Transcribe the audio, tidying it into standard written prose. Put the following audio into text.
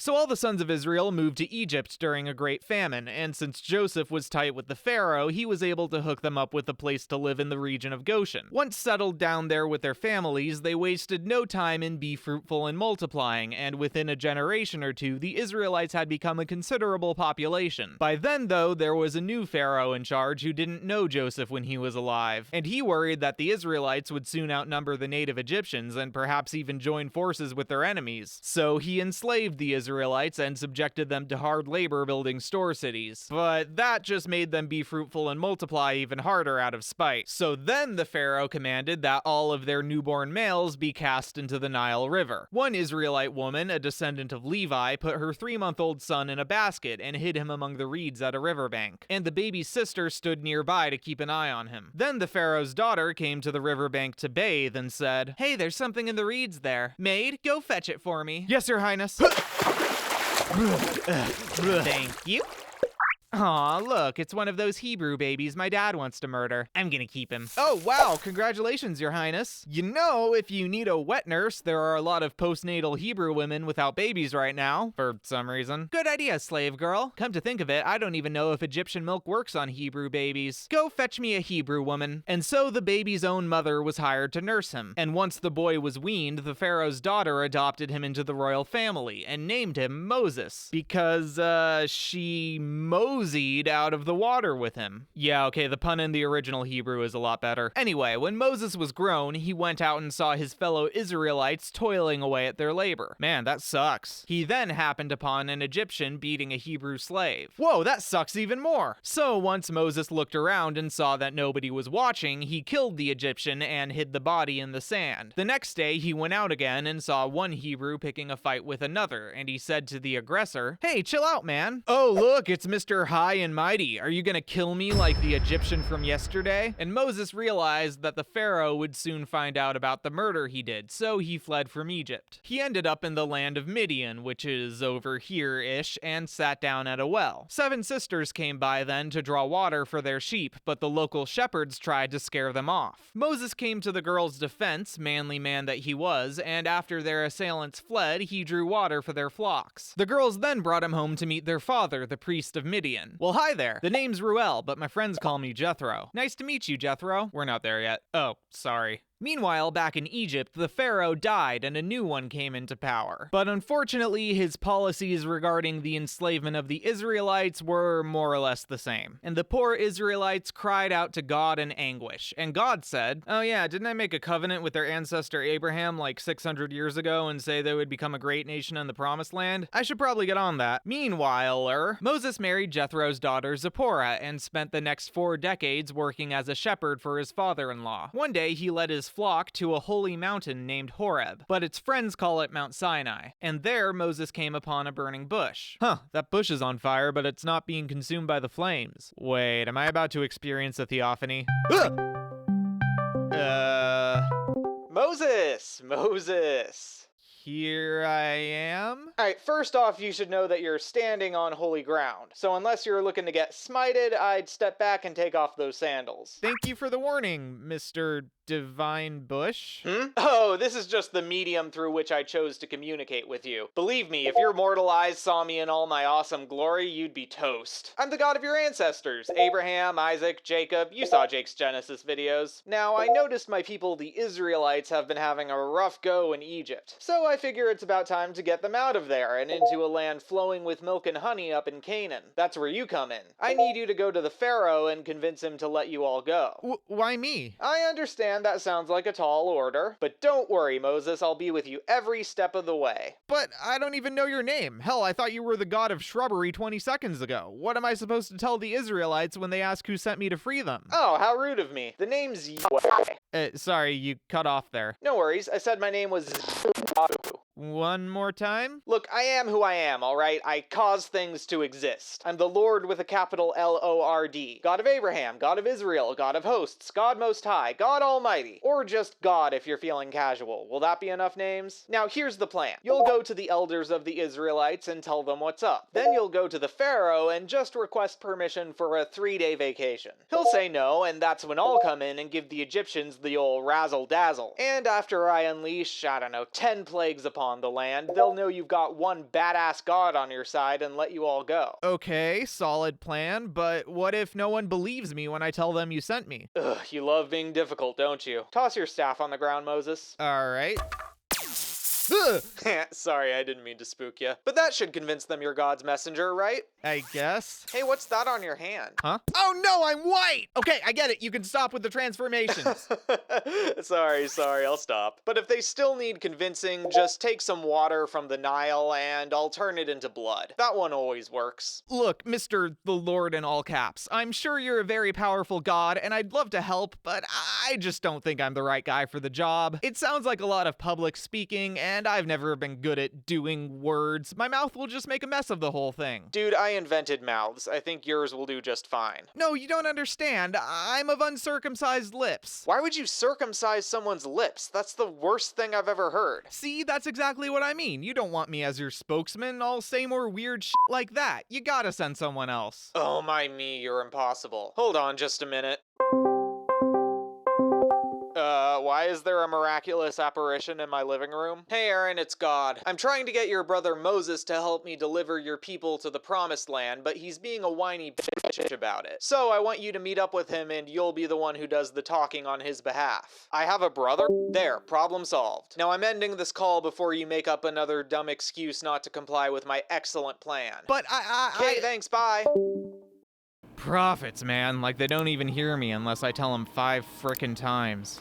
So all the sons of Israel moved to Egypt during a great famine, and since Joseph was tight with the Pharaoh, he was able to hook them up with a place to live in the region of Goshen. Once settled down there with their families, they wasted no time in be fruitful and multiplying, and within a generation or two, the Israelites had become a considerable population. By then, though, there was a new Pharaoh in charge who didn't know Joseph when he was alive, and he worried that the Israelites would soon outnumber the native Egyptians and perhaps even join forces with their enemies. So he enslaved the Israelites and subjected them to hard labor building store cities. But that just made them be fruitful and multiply even harder out of spite. So then the Pharaoh commanded that all of their newborn males be cast into the Nile River. One Israelite woman, a descendant of Levi, put her 3-month-old son in a basket and hid him among the reeds at a riverbank, and the baby's sister stood nearby to keep an eye on him. Then the Pharaoh's daughter came to the riverbank to bathe and said, "Hey, there's something in the reeds there. Maid, go fetch it for me." "Yes, Your Highness." "Thank you." "Aw, look, it's one of those Hebrew babies my dad wants to murder. I'm gonna keep him." "Oh, wow, congratulations, Your Highness. You know, if you need a wet nurse, there are a lot of postnatal Hebrew women without babies right now, for some reason." "Good idea, slave girl. Come to think of it, I don't even know if Egyptian milk works on Hebrew babies. Go fetch me a Hebrew woman." And so the baby's own mother was hired to nurse him, and once the boy was weaned, the Pharaoh's daughter adopted him into the royal family and named him Moses, because, she moseyed out of the water with him. Yeah, okay, the pun in the original Hebrew is a lot better. Anyway, when Moses was grown, he went out and saw his fellow Israelites toiling away at their labor. Man, that sucks. He then happened upon an Egyptian beating a Hebrew slave. Whoa, that sucks even more. So once Moses looked around and saw that nobody was watching, he killed the Egyptian and hid the body in the sand. The next day, he went out again and saw one Hebrew picking a fight with another, and he said to the aggressor, "Hey, chill out, man. Oh, look, it's Mr. High and Mighty. Are you gonna kill me like the Egyptian from yesterday?" And Moses realized that the Pharaoh would soon find out about the murder he did, so he fled from Egypt. He ended up in the land of Midian, which is over here-ish, and sat down at a well. 7 sisters came by then to draw water for their sheep, but the local shepherds tried to scare them off. Moses came to the girls' defense, manly man that he was, and after their assailants fled, he drew water for their flocks. The girls then brought him home to meet their father, the priest of Midian. "Well, hi there. The name's Ruel, but my friends call me Jethro." "Nice to meet you, Jethro." "We're not there yet." "Oh, sorry." Meanwhile, back in Egypt, the pharaoh died and a new one came into power. But unfortunately, his policies regarding the enslavement of the Israelites were more or less the same. And the poor Israelites cried out to God in anguish. And God said, "Oh yeah, didn't I make a covenant with their ancestor Abraham like 600 years ago and say they would become a great nation in the promised land? I should probably get on that." Meanwhile, Moses married Jethro's daughter Zipporah and spent the next 4 decades working as a shepherd for his father-in-law. One day, he led his flock to a holy mountain named Horeb, but its friends call it Mount Sinai, and there Moses came upon a burning bush. That bush is on fire, but it's not being consumed by the flames. Wait, am I about to experience a theophany? Moses! Here I am. Alright, first off, you should know that you're standing on holy ground. So unless you're looking to get smited, I'd step back and take off those sandals. Thank you for the warning, Mr. Divine Bush. Oh, this is just the medium through which I chose to communicate with you. Believe me, if your mortal eyes saw me in all my awesome glory, you'd be toast. I'm the god of your ancestors, Abraham, Isaac, Jacob. You saw Jake's Genesis videos. Now, I noticed my people, the Israelites, have been having a rough go in Egypt. So I figure it's about time to get them out of there and into a land flowing with milk and honey up in Canaan. That's where you come in. I need you to go to the Pharaoh and convince him to let you all go. Why me? I understand that sounds like a tall order, but don't worry, Moses, I'll be with you every step of the way. But I don't even know your name. Hell, I thought you were the god of shrubbery 20 seconds ago. What am I supposed to tell the Israelites when they ask who sent me to free them? Oh, how rude of me. The name's Yahweh. Sorry, you cut off there. No worries, I said my name was One more time? Look, I am who I am, alright? I cause things to exist. I'm the Lord with a capital L-O-R-D. God of Abraham, God of Israel, God of hosts, God Most High, God Almighty. Or just God if you're feeling casual. Will that be enough names? Now here's the plan. You'll go to the elders of the Israelites and tell them what's up. Then you'll go to the Pharaoh and just request permission for a 3-day vacation. He'll say no, and that's when I'll come in and give the Egyptians the ol' razzle-dazzle. And after I unleash, I don't know, 10 plagues upon on the land, they'll know you've got one badass god on your side and let you all go. Okay, solid plan, but what if no one believes me when I tell them you sent me? Ugh, you love being difficult, don't you? Toss your staff on the ground, Moses. Alright. Sorry, I didn't mean to spook you. But that should convince them you're God's messenger, right? I guess. Hey, what's that on your hand? Huh? Oh no, I'm white! Okay, I get it. You can stop with the transformations. Sorry, I'll stop. But if they still need convincing, just take some water from the Nile and I'll turn it into blood. That one always works. Look, Mr. the Lord in all caps, I'm sure you're a very powerful god and I'd love to help, but I just don't think I'm the right guy for the job. It sounds like a lot of public speaking and I've never been good at doing words. My mouth will just make a mess of the whole thing. Dude, I invented mouths. I think yours will do just fine. No, you don't understand. I'm of uncircumcised lips. Why would you circumcise someone's lips? That's the worst thing I've ever heard. See, that's exactly what I mean. You don't want me as your spokesman. I'll say more weird shit like that. You gotta send someone else. Oh my me, you're impossible. Hold on just a minute. Why is there a miraculous apparition in my living room? Hey Aaron, it's God. I'm trying to get your brother Moses to help me deliver your people to the promised land, but he's being a whiny bitch about it. So I want you to meet up with him and you'll be the one who does the talking on his behalf. I have a brother? There, problem solved. Now I'm ending this call before you make up another dumb excuse not to comply with my excellent plan. But Okay, thanks, bye. Prophets, man. Like they don't even hear me unless I tell them 5 frickin' times.